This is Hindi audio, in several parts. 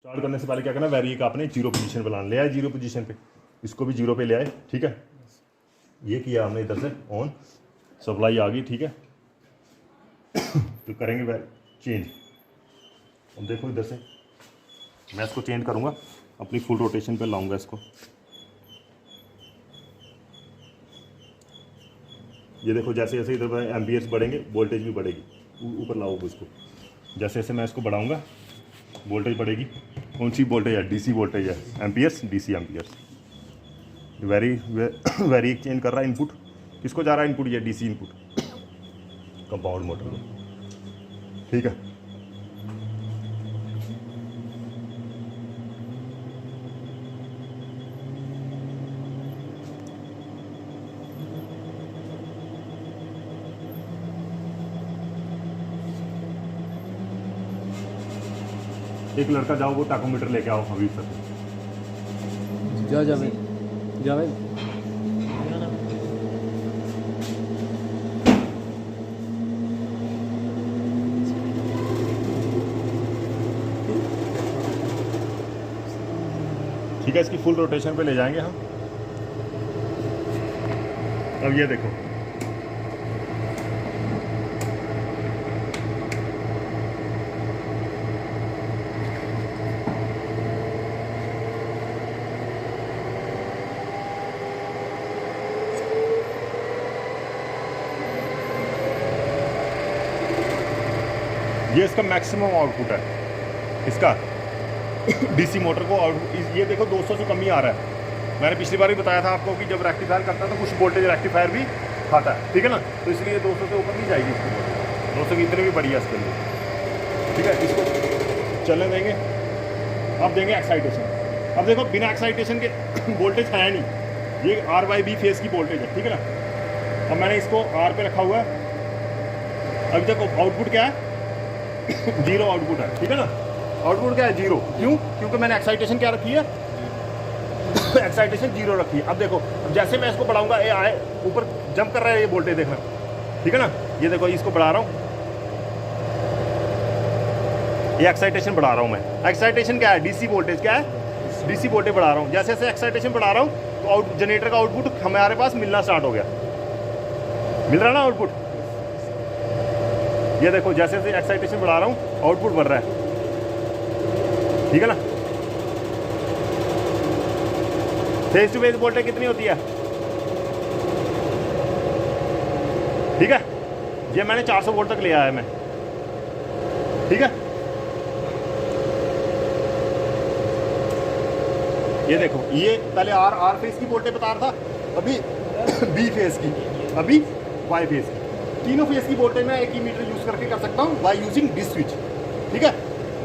स्टार्ट करने से पहले क्या करना, वैरिएक आपने जीरो पोजीशन पे लाना, ले आए जीरो पोजीशन पे, इसको भी जीरो पे ले आए। ठीक है, ये किया हमने इधर से ऑन, सप्लाई आ गई। ठीक है, तो करेंगे चेंज। अब देखो इधर से मैं इसको चेंज करूँगा, अपनी फुल रोटेशन पे लाऊंगा इसको। ये देखो जैसे जैसे इधर एम्पियर्स बढ़ेंगे वोल्टेज भी बढ़ेगी, ऊपर लाओगे इसको। जैसे जैसे मैं इसको बढ़ाऊंगा वोल्टेज बढ़ेगी। कौन सी वोल्टेज है? डीसी वोल्टेज है, amperes DC amperes. Very change कर रहा है इनपुट। किसको जा रहा है इनपुट? ये डीसी इनपुट कंपाउंड मोटर को। ठीक है, एक लड़का जाओ वो टाकोमीटर लेके आओ अभी तक। जावे ठीक है, इसकी फुल रोटेशन पे ले जाएंगे हम। अब ये देखो ये इसका मैक्सिमम आउटपुट है इसका डीसी मोटर को। ये देखो 200 से कम ही आ रहा है। मैंने पिछली बार भी बताया था आपको कि जब रेक्टिफायर करता है तो कुछ वोल्टेज रेक्टिफायर भी खाता है। ठीक है ना, तो इसलिए 200 से ऊपर नहीं जाएगी इसकी वोल्टेज। 200 की इतनी भी बढ़िया इसके लिए। ठीक है, इसको चलने देंगे। अब देंगे एक्साइटेशन। अब देखो बिना एक्साइटेशन के वोल्टेज है नहीं, ये R/B फेज की वोल्टेज है। ठीक है ना, अब मैंने इसको R पे रखा हुआ है। अभी तक आउटपुट क्या है? जीरो आउटपुट है। ठीक है ना, आउटपुट क्या है? जीरो। क्यों? क्योंकि मैंने एक्साइटेशन क्या रखी है? एक्साइटेशन जीरो रखी है। अब देखो, अब जैसे मैं इसको बढ़ाऊंगा ये आए ऊपर जंप कर रहा है ये वोल्टेज, देखना। ठीक है ना, ये देखो इसको बढ़ा रहा हूँ, ये एक्साइटेशन बढ़ा रहा हूँ मैं। एक्साइटेशन क्या है? डीसी वोल्टेज क्या है? डीसी वोल्टेज बढ़ा रहा हूँ। जैसे जैसे एक्साइटेशन बढ़ा रहा हूँ तो जनरेटर का आउटपुट हमारे पास मिलना स्टार्ट हो गया। मिल रहा है ना आउटपुट? ये देखो जैसे जैसे एक्साइटेशन बढ़ा रहा हूँ आउटपुट बढ़ रहा है। ठीक है ना, फेस टू फेस वोल्टेज कितनी होती है? ठीक है, ये मैंने 400 वोल्ट तक ले आया मैं। ठीक है, ये देखो ये पहले आर फेस की वोल्टेज बता रहा था, अभी बी फेस की, अभी वाई फेस की। तीनों फेस की वोल्टेज मैं एक ही मीटर यूज करके कर सकता हूँ बाय यूजिंग दिस स्विच। ठीक है,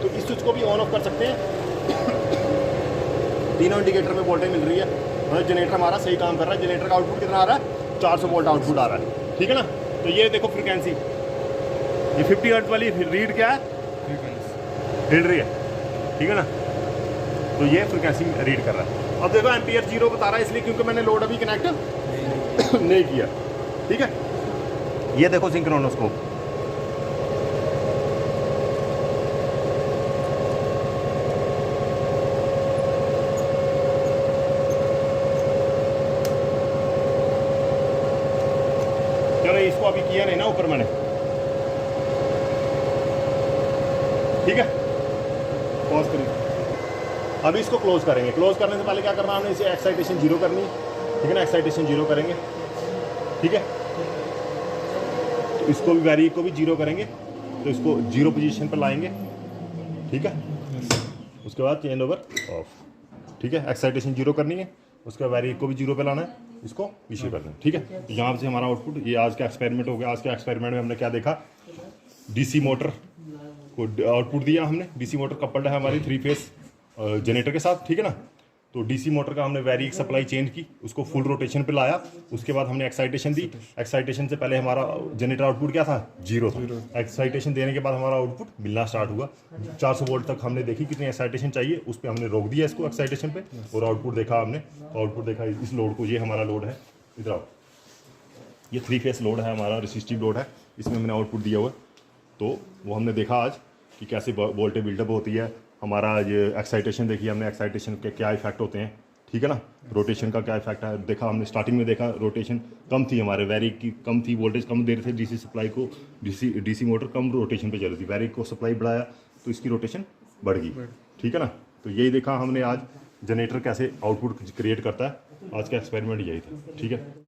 तो इस स्विच को भी ऑन ऑफ कर सकते हैं। तीनों इंडिकेटर में वोल्टेज मिल रही है, मतलब जनरेटर हमारा सही काम कर रहा है। जनरेटर का आउटपुट कितना आ रहा है? 400 वोल्ट आउटपुट आ रहा है। ठीक है ना, तो ये देखो फ्रिक्वेंसी, ये 50 हर्ट्ज वाली रीड क्या है? हिल रही है। ठीक है ना, तो ये फ्रिक्वेंसी रीड कर रहा है। अब देखो एम्पियर जीरो बता रहा है, इसलिए क्योंकि मैंने लोड अभी कनेक्ट नहीं किया। ठीक है, ये देखो सिंक्रोनोस्कोप, चलो इसको अभी किया नहीं ना ऊपर मैंने। ठीक है, पॉज करिए। अभी इसको क्लोज करेंगे। क्लोज करने से पहले क्या करना है हमने? इसे एक्साइटेशन जीरो करनी है। ठीक है ना, एक्साइटेशन जीरो करेंगे। ठीक है, तो इसको भी वेरिएक को भी जीरो करेंगे, तो इसको जीरो पोजीशन पर लाएंगे। ठीक है, उसके बाद चेंज ओवर ऑफ। ठीक है, एक्साइटेशन जीरो करनी है, उसके बाद वेरिएक को भी जीरो पे लाना है, इसको पीछे करना है। ठीक है, तो यहाँ से हमारा आउटपुट, ये आज का एक्सपेरिमेंट हो गया। आज के एक्सपेरिमेंट में हमने क्या देखा? डीसी मोटर को आउटपुट दिया हमने। डीसी मोटर कपल्ड है हमारी 3 फेस जनरेटर के साथ। ठीक है ना, तो डीसी मोटर का हमने वेरिएक सप्लाई चेंज की, उसको फुल रोटेशन पे लाया। उसके बाद हमने एक्साइटेशन दी। एक्साइटेशन से पहले हमारा जनरेटर आउटपुट क्या था? जीरो था। एक्साइटेशन देने के बाद हमारा आउटपुट मिलना स्टार्ट हुआ। 400 वोल्ट तक हमने देखी कितनी एक्साइटेशन चाहिए, उस पर हमने रोक दिया इसको एक्साइटेशन पे, और आउटपुट देखा हमने। आउटपुट देखा इस लोड को, ये हमारा लोड है, इधर आओ, ये 3 फेस लोड है हमारा, रेसिस्टिव लोड है, इसमें हमने आउटपुट दिया हुआ। तो वो हमने देखा आज कि कैसे वोल्टेज बिल्डअप होती है, हमारा ये एक्साइटेशन देखिए हमने, एक्साइटेशन के क्या इफेक्ट होते हैं, ठीक है ना। रोटेशन का क्या इफेक्ट है देखा हमने, स्टार्टिंग में देखा रोटेशन कम थी हमारे, वैरिक की कम थी, वोल्टेज कम दे रहे थे डीसी सप्लाई को, डीसी मोटर कम रोटेशन पे चल रही थी, वैरिक को सप्लाई बढ़ाया तो इसकी रोटेशन बढ़ गई, ठीक है ना। तो यही देखा हमने आज जनरेटर कैसे आउटपुट क्रिएट करता है, आज का एक्सपेरिमेंट यही था, ठीक है।